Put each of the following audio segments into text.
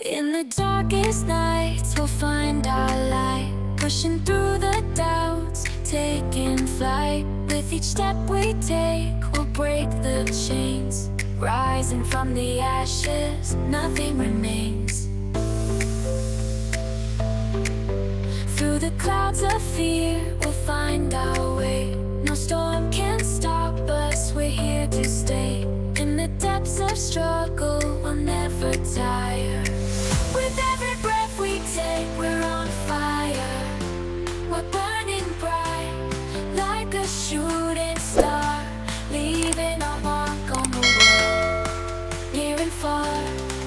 In the darkest nights, we'll find our light, pushing through the doubts, taking flight. With each step we take, we'll break the chains. Rising from the ashes, nothing remains. Through the clouds of fear, we'll find our way. No storm can stop us, we're here to stay. In the depths of struggle, we'll never tire. With every breath we take, we're on fire. We're burning bright, like a shooting star, leaving our mark on the world. Near and far,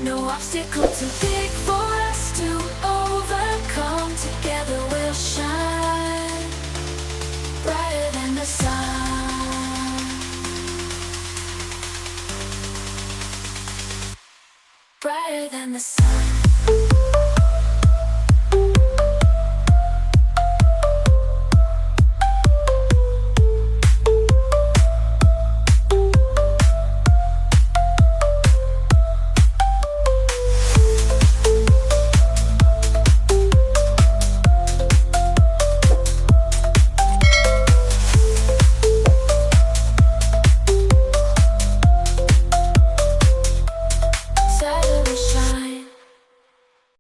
no obstacle too big for us to overcome. Together we'll shine, brighter than the sun, brighter than the sun.